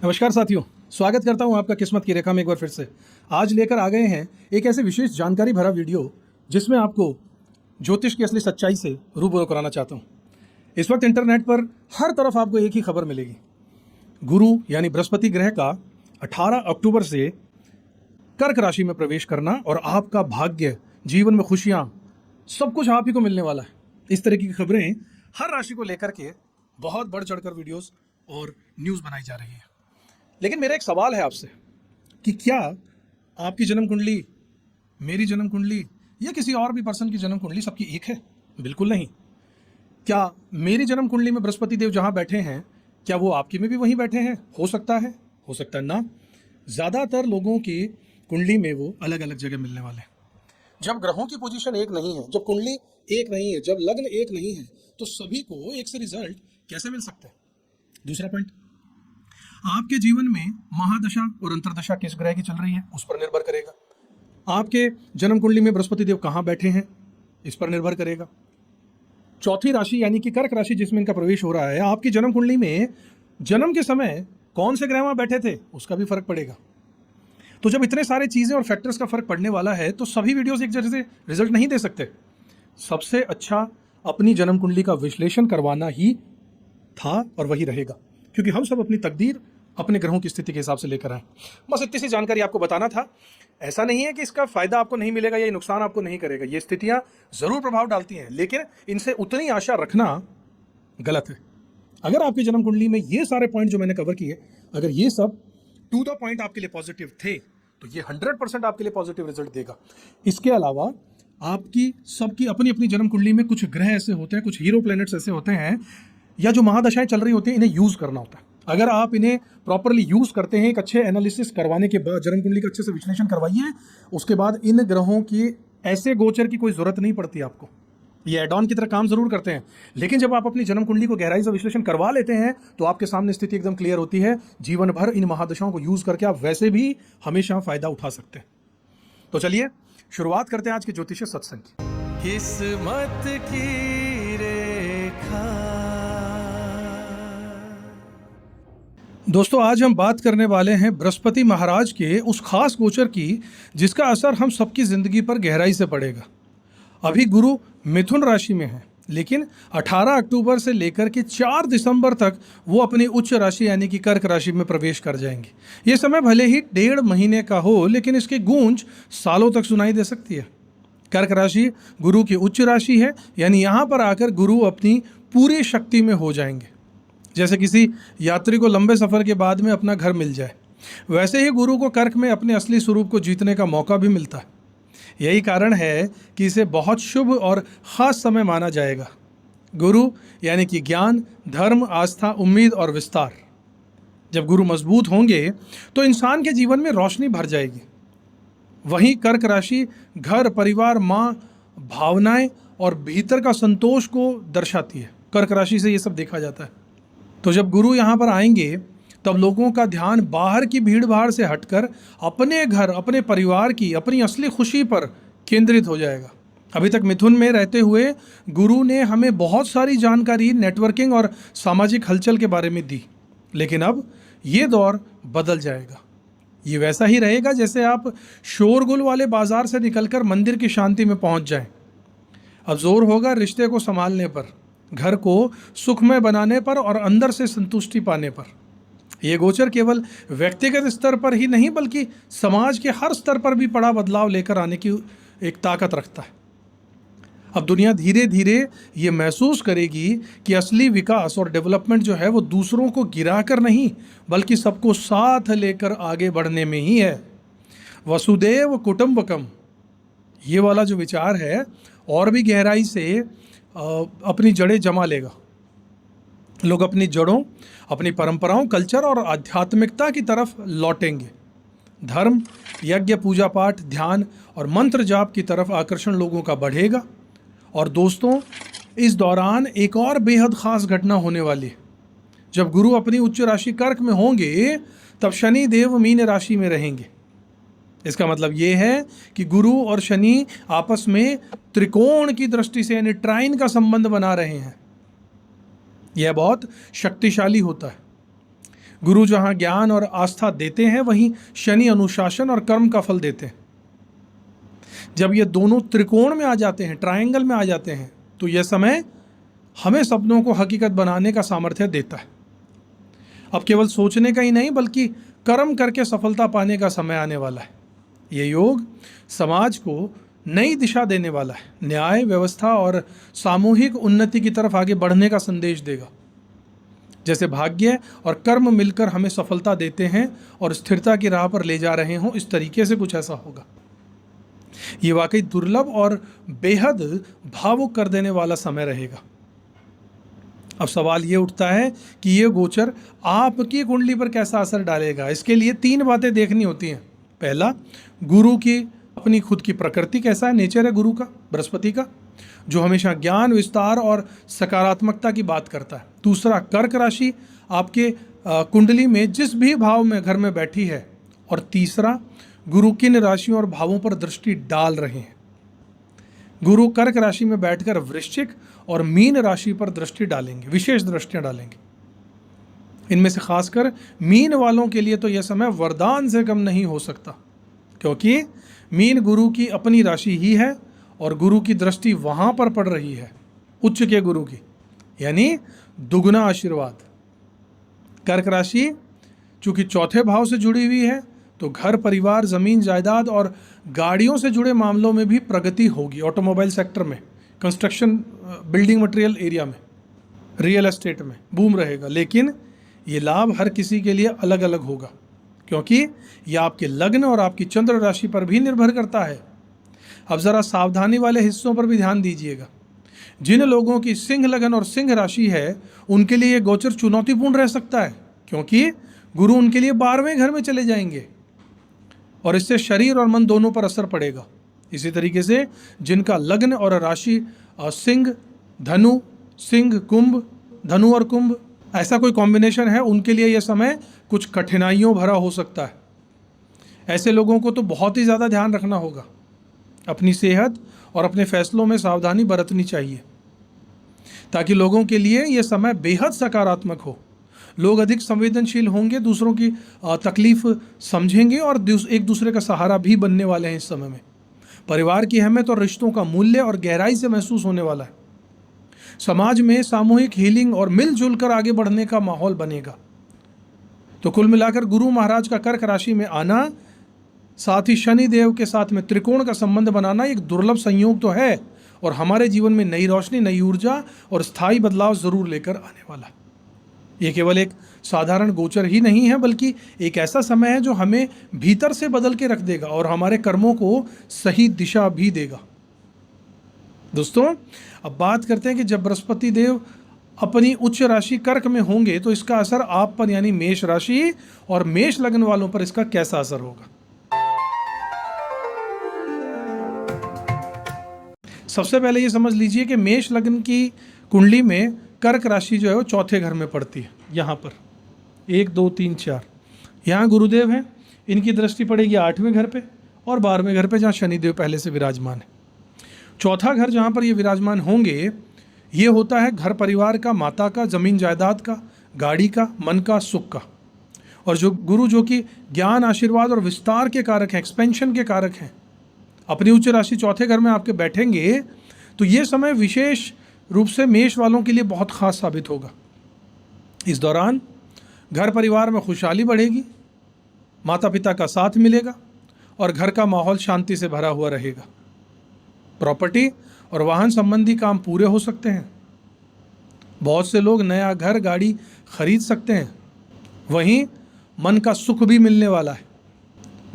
नमस्कार साथियों, स्वागत करता हूं आपका किस्मत की रेखा में एक बार फिर से। आज लेकर आ गए हैं एक ऐसे विशेष जानकारी भरा वीडियो जिसमें आपको ज्योतिष की असली सच्चाई से रूबरू कराना चाहता हूं। इस वक्त इंटरनेट पर हर तरफ आपको एक ही खबर मिलेगी। गुरु यानी बृहस्पति ग्रह का 18 अक्टूबर से कर्क राशि में प्रवेश करना और आपका भाग्य, जीवन में खुशियां, सब कुछ आप ही को मिलने वाला है। इस तरह की खबरें हर राशि को लेकर के बहुत बढ़ चढ़कर वीडियोस और न्यूज़ बनाई जा रही है। लेकिन मेरा एक सवाल है आपसे कि क्या आपकी जन्म कुंडली, मेरी जन्म कुंडली या किसी और भी पर्सन की जन्म कुंडली सबकी एक है? बिल्कुल नहीं। क्या मेरी जन्म कुंडली में बृहस्पति देव जहां बैठे हैं, क्या वो आपकी में भी वहीं बैठे हैं? हो सकता है ना। ज़्यादातर लोगों की कुंडली में वो अलग अलग जगह मिलने वाले हैं। जब ग्रहों की पोजीशन एक नहीं है, जब कुंडली एक नहीं है, जब लग्न एक नहीं है, तो सभी को एक से रिजल्ट कैसे मिल सकते हैं? दूसरा पॉइंट, आपके जीवन में महादशा और अंतरदशा किस ग्रह की चल रही है उस पर निर्भर करेगा। आपके जन्म कुंडली में बृहस्पति देव कहां बैठे हैं इस पर निर्भर करेगा। चौथी राशि यानी कि कर्क राशि जिसमें इनका प्रवेश हो रहा है, आपकी जन्म कुंडली में जन्म के समय कौन से ग्रह वहां बैठे थे उसका भी फर्क पड़ेगा। तो जब इतने सारे चीजें और फैक्टर्स का फर्क पड़ने वाला है तो सभी वीडियोस एक जैसे रिजल्ट नहीं दे सकते। सबसे अच्छा अपनी जन्म कुंडली का विश्लेषण करवाना ही था और वही रहेगा, क्योंकि हम सब अपनी तकदीर अपने ग्रहों की स्थिति के हिसाब से लेकर आए। बस इतनी सी जानकारी आपको बताना था। ऐसा नहीं है कि इसका फायदा आपको नहीं मिलेगा या नुकसान आपको नहीं करेगा। ये स्थितियां जरूर प्रभाव डालती हैं, लेकिन इनसे उतनी आशा रखना गलत है। अगर आपकी जन्म कुंडली में ये सारे पॉइंट जो मैंने कवर किए, अगर ये सब टू द पॉइंट आपके लिए पॉजिटिव थे, तो ये 100% आपके लिए पॉजिटिव रिजल्ट देगा। इसके अलावा आपकी सबकी अपनी अपनी जन्म कुंडली में कुछ ग्रह ऐसे होते हैं, कुछ हीरो प्लैनेट्स ऐसे होते हैं, या जो महादशाएं चल रही होती हैं, इन्हें यूज करना होता है। अगर आप इन्हें प्रॉपरली यूज करते हैं, एक अच्छे एनालिसिस करवाने के बाद, जन्म कुंडली का अच्छे से विश्लेषण करवाइए, उसके बाद इन ग्रहों की ऐसे गोचर की कोई जरूरत नहीं पड़ती आपको। ये एड ऑन की तरह काम जरूर करते हैं, लेकिन जब आप अपनी जन्म कुंडली को गहराई से विश्लेषण करवा लेते हैं तो आपके सामने स्थिति एकदम क्लियर होती है। जीवन भर इन महादशाओं को यूज करके आप वैसे भी हमेशा फायदा उठा सकते हैं। तो चलिए शुरुआत करते हैं आज के ज्योतिष सत्संग की। किस्मत की रेखा। दोस्तों, आज हम बात करने वाले हैं बृहस्पति महाराज के उस खास गोचर की जिसका असर हम सबकी जिंदगी पर गहराई से पड़ेगा। अभी गुरु मिथुन राशि में है, लेकिन 18 अक्टूबर से लेकर के 4 दिसंबर तक वो अपनी उच्च राशि यानी कि कर्क राशि में प्रवेश कर जाएंगे। ये समय भले ही 1.5 महीने का हो, लेकिन इसकी गूंज सालों तक सुनाई दे सकती है। कर्क राशि गुरु की उच्च राशि है, यानी यहाँ पर आकर गुरु अपनी पूरी शक्ति में हो जाएंगे। जैसे किसी यात्री को लंबे सफर के बाद में अपना घर मिल जाए, वैसे ही गुरु को कर्क में अपने असली स्वरूप को जीतने का मौका भी मिलता है। यही कारण है कि इसे बहुत शुभ और ख़ास समय माना जाएगा। गुरु यानी कि ज्ञान, धर्म, आस्था, उम्मीद और विस्तार। जब गुरु मजबूत होंगे तो इंसान के जीवन में रोशनी भर जाएगी। वहीं कर्क राशि घर, परिवार, माँ, भावनाएं और भीतर का संतोष को दर्शाती है। कर्क राशि से ये सब देखा जाता है। तो जब गुरु यहाँ पर आएंगे तब लोगों का ध्यान बाहर की भीड़ भाड़ से हटकर अपने घर, अपने परिवार की, अपनी असली खुशी पर केंद्रित हो जाएगा। अभी तक मिथुन में रहते हुए गुरु ने हमें बहुत सारी जानकारी नेटवर्किंग और सामाजिक हलचल के बारे में दी, लेकिन अब ये दौर बदल जाएगा। ये वैसा ही रहेगा जैसे आप शोरगुल वाले बाजार से निकलकर मंदिर की शांति में पहुंच जाएं। अब जोर होगा रिश्ते को संभालने पर, घर को सुखमय बनाने पर और अंदर से संतुष्टि पाने पर। ये गोचर केवल व्यक्तिगत स्तर पर ही नहीं बल्कि समाज के हर स्तर पर भी बड़ा बदलाव लेकर आने की एक ताकत रखता है। अब दुनिया धीरे धीरे ये महसूस करेगी कि असली विकास और डेवलपमेंट जो है वो दूसरों को गिराकर नहीं बल्कि सबको साथ लेकर आगे बढ़ने में ही है। वसुदेव कुटुंबकम, ये वाला जो विचार है और भी गहराई से अपनी जड़ें जमा लेगा। लोग अपनी जड़ों, अपनी परंपराओं, कल्चर और आध्यात्मिकता की तरफ लौटेंगे। धर्म, यज्ञ, पूजा पाठ, ध्यान और मंत्र जाप की तरफ आकर्षण लोगों का बढ़ेगा। और दोस्तों, इस दौरान एक और बेहद खास घटना होने वाली है। जब गुरु अपनी उच्च राशि कर्क में होंगे तब शनि देव मीन राशि में रहेंगे। इसका मतलब ये है कि गुरु और शनि आपस में त्रिकोण की दृष्टि से यानी ट्राइन का संबंध बना रहे हैं। यह बहुत शक्तिशाली होता है। गुरु जहाँ ज्ञान और आस्था देते हैं, वहीं शनि अनुशासन और कर्म का फल देते हैं। जब ये दोनों त्रिकोण में आ जाते हैं, ट्रायंगल में आ जाते हैं, तो यह समय हमें सपनों को हकीकत बनाने का सामर्थ्य देता है। अब केवल सोचने का ही नहीं, बल्कि कर्म करके सफलता पाने का समय आने वाला है। ये योग समाज को नई दिशा देने वाला है, न्याय, व्यवस्था और सामूहिक उन्नति की तरफ आगे बढ़ने का संदेश देगा। जैसे भाग्य और कर्म मिलकर हमें सफलता देते हैं और स्थिरता की राह पर ले जा रहे हों, इस तरीके से कुछ ऐसा होगा। ये वाकई दुर्लभ और बेहद भावुक कर देने वाला समय रहेगा। अब सवाल ये उठता है कि ये गोचर आपकी कुंडली पर कैसा असर डालेगा। इसके लिए 3 बातें देखनी होती हैं। पहला, गुरु की अपनी खुद की प्रकृति कैसा है, नेचर है गुरु का, बृहस्पति का, जो हमेशा ज्ञान, विस्तार और सकारात्मकता की बात करता है। दूसरा, कर्क राशि आपके कुंडली में जिस भी भाव में घर में बैठी है। और तीसरा, गुरु किन राशियों और भावों पर दृष्टि डाल रहे हैं। गुरु कर्क राशि में बैठकर वृश्चिक और मीन राशि पर दृष्टि डालेंगे, विशेष दृष्टियां डालेंगे। इनमें से खासकर मीन वालों के लिए तो यह समय वरदान से कम नहीं हो सकता, क्योंकि मीन गुरु की अपनी राशि ही है और गुरु की दृष्टि वहां पर पड़ रही है, उच्च के गुरु की, यानी दुगना आशीर्वाद। कर्क राशि चूंकि चौथे भाव से जुड़ी हुई है, तो घर, परिवार, जमीन जायदाद और गाड़ियों से जुड़े मामलों में भी प्रगति होगी। ऑटोमोबाइल सेक्टर में, कंस्ट्रक्शन, बिल्डिंग मटेरियल एरिया में, रियल एस्टेट में बूम रहेगा। लेकिन ये लाभ हर किसी के लिए अलग अलग होगा, क्योंकि यह आपके लग्न और आपकी चंद्र राशि पर भी निर्भर करता है। अब ज़रा सावधानी वाले हिस्सों पर भी ध्यान दीजिएगा। जिन लोगों की सिंह लगन और सिंह राशि है, उनके लिए ये गोचर चुनौतीपूर्ण रह सकता है, क्योंकि गुरु उनके लिए 12वें घर में चले जाएंगे और इससे शरीर और मन दोनों पर असर पड़ेगा। इसी तरीके से जिनका लग्न और राशि सिंह, धनु, सिंह, कुंभ, धनु और कुंभ, ऐसा कोई कॉम्बिनेशन है, उनके लिए यह समय कुछ कठिनाइयों भरा हो सकता है। ऐसे लोगों को तो बहुत ही ज़्यादा ध्यान रखना होगा। अपनी सेहत और अपने फैसलों में सावधानी बरतनी चाहिए, ताकि लोगों के लिए यह समय बेहद सकारात्मक हो। लोग अधिक संवेदनशील होंगे, दूसरों की तकलीफ समझेंगे और एक दूसरे का सहारा भी बनने वाले हैं। इस समय में परिवार की अहमियत और रिश्तों का मूल्य और गहराई से महसूस होने वाला है। समाज में सामूहिक हीलिंग और मिलजुल कर आगे बढ़ने का माहौल बनेगा। तो कुल मिलाकर गुरु महाराज का कर्क राशि में आना, साथ ही शनि देव के साथ में त्रिकोण का संबंध बनाना एक दुर्लभ संयोग तो है, और हमारे जीवन में नई रोशनी, नई ऊर्जा और स्थायी बदलाव जरूर लेकर आने वाला है। ये केवल एक साधारण गोचर ही नहीं है, बल्कि एक ऐसा समय है जो हमें भीतर से बदल के रख देगा और हमारे कर्मों को सही दिशा भी देगा। दोस्तों, अब बात करते हैं कि जब बृहस्पति देव अपनी उच्च राशि कर्क में होंगे, तो इसका असर आप पर, यानी मेष राशि और मेष लग्न वालों पर इसका कैसा असर होगा। सबसे पहले ये समझ लीजिए कि मेष लग्न की कुंडली में कर्क राशि जो है वो चौथे घर में पड़ती है। यहाँ पर 1, 2, 3, 4 यहाँ गुरुदेव हैं, इनकी दृष्टि पड़ेगी 8वें घर पे और 12वें घर पे, जहाँ शनिदेव पहले से विराजमान है। चौथा घर जहाँ पर ये विराजमान होंगे, ये होता है घर परिवार का, माता का, जमीन जायदाद का, गाड़ी का, मन का, सुख का। और जो गुरु जो कि ज्ञान, आशीर्वाद और विस्तार के कारक हैं, एक्सपेंशन के कारक हैं, अपनी उच्च राशि चौथे घर में आपके बैठेंगे, तो ये समय विशेष रूप से मेष वालों के लिए बहुत खास साबित होगा। इस दौरान घर परिवार में खुशहाली बढ़ेगी, माता पिता का साथ मिलेगा और घर का माहौल शांति से भरा हुआ रहेगा। प्रॉपर्टी और वाहन संबंधी काम पूरे हो सकते हैं। बहुत से लोग नया घर, गाड़ी खरीद सकते हैं। वहीं मन का सुख भी मिलने वाला है।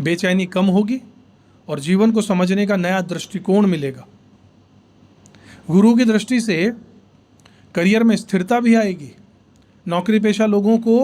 बेचैनी कम होगी और जीवन को समझने का नया दृष्टिकोण मिलेगा। गुरु की दृष्टि से करियर में स्थिरता भी आएगी। नौकरी पेशा लोगों को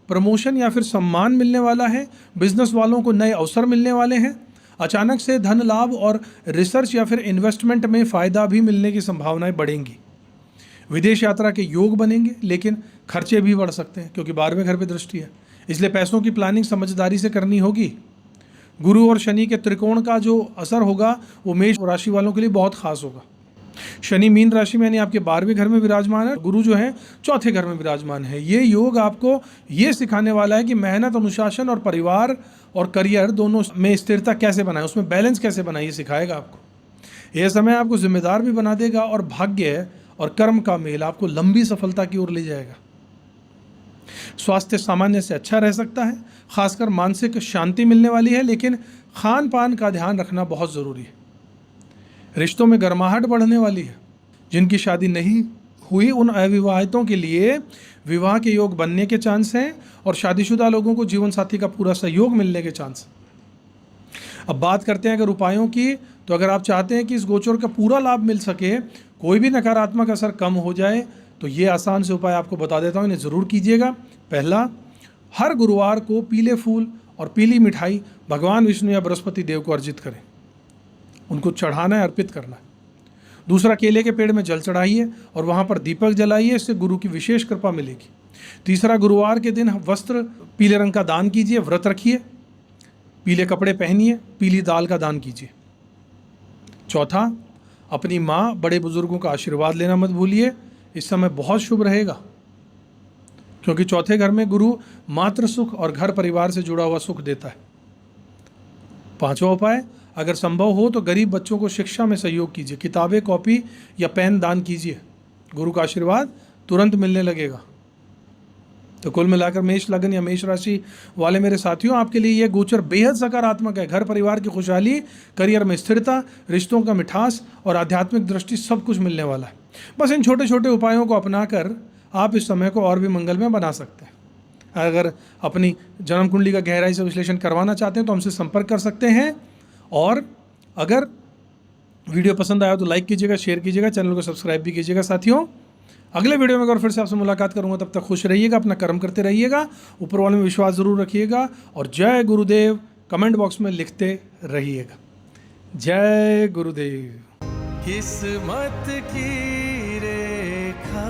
प्रमोशन या फिर सम्मान मिलने वाला है। बिजनेस वालों को नए अवसर मिलने वाले हैं। अचानक से धन लाभ और रिसर्च या फिर इन्वेस्टमेंट में फ़ायदा भी मिलने की संभावनाएं बढ़ेंगी। विदेश यात्रा के योग बनेंगे, लेकिन खर्चे भी बढ़ सकते हैं, क्योंकि 12वें घर पे दृष्टि है। इसलिए पैसों की प्लानिंग समझदारी से करनी होगी। गुरु और शनि के त्रिकोण का जो असर होगा वो मेष राशि वालों के लिए बहुत खास होगा। शनि मीन राशि में यानी आपके 12वें घर में विराजमान है, गुरु जो है चौथे घर में विराजमान है। ये योग आपको ये सिखाने वाला है कि मेहनत, अनुशासन और परिवार और करियर दोनों में स्थिरता कैसे बनाए, उसमें बैलेंस कैसे बनाए, ये सिखाएगा आपको। यह समय आपको जिम्मेदार भी बना देगा और भाग्य और कर्म का मेल आपको लंबी सफलता की ओर ले जाएगा। स्वास्थ्य सामान्य से अच्छा रह सकता है, खासकर मानसिक शांति मिलने वाली है, लेकिन खान पान का ध्यान रखना बहुत ज़रूरी है। रिश्तों में गर्माहट बढ़ने वाली है। जिनकी शादी नहीं हुई उन अविवाहितों के लिए विवाह के योग बनने के चांस हैं और शादीशुदा लोगों को जीवन साथी का पूरा सहयोग मिलने के चांस। अब बात करते हैं अगर उपायों की, तो अगर आप चाहते हैं कि इस गोचर का पूरा लाभ मिल सके, कोई भी नकारात्मक असर कम हो जाए, तो ये आसान से उपाय आपको बता देता हूँ, इन्हें ज़रूर कीजिएगा। पहला, हर गुरुवार को पीले फूल और पीली मिठाई भगवान विष्णु या बृहस्पति देव को अर्जित करें, उनको चढ़ाना है, अर्पित करना है। दूसरा, केले के पेड़ में जल चढ़ाइए और वहाँ पर दीपक जलाइए, इससे गुरु की विशेष कृपा मिलेगी। तीसरा, गुरुवार के दिन वस्त्र पीले रंग का दान कीजिए, व्रत रखिए, पीले कपड़े पहनिए, पीली दाल का दान कीजिए। चौथा, अपनी माँ, बड़े बुजुर्गों का आशीर्वाद लेना मत भूलिए, इस समय बहुत शुभ रहेगा, क्योंकि चौथे घर में गुरु मातृ सुख और घर परिवार से जुड़ा हुआ सुख देता है। पांचवा उपाय, अगर संभव हो तो गरीब बच्चों को शिक्षा में सहयोग कीजिए, किताबें, कॉपी या पेन दान कीजिए, गुरु का आशीर्वाद तुरंत मिलने लगेगा। तो कुल मिलाकर मेष लग्न या मेष राशि वाले मेरे साथियों, आपके लिए यह गोचर बेहद सकारात्मक है। घर परिवार की खुशहाली, करियर में स्थिरता, रिश्तों का मिठास और आध्यात्मिक दृष्टि सब कुछ मिलने वाला है। बस इन छोटे छोटे उपायों को अपनाकर आप इस समय को और भी मंगलमय बना सकते हैं। अगर अपनी जन्म कुंडली का गहराई से विश्लेषण करवाना चाहते हैं तो हमसे संपर्क कर सकते हैं। और अगर वीडियो पसंद आया तो लाइक कीजिएगा, शेयर कीजिएगा, चैनल को सब्सक्राइब भी कीजिएगा। साथियों, अगले वीडियो में अगर फिर से आपसे मुलाकात करूंगा, तब तक खुश रहिएगा, अपना कर्म करते रहिएगा, ऊपर वाले में विश्वास जरूर रखिएगा और जय गुरुदेव कमेंट बॉक्स में लिखते रहिएगा। जय गुरुदेव। किस्मत की रेखा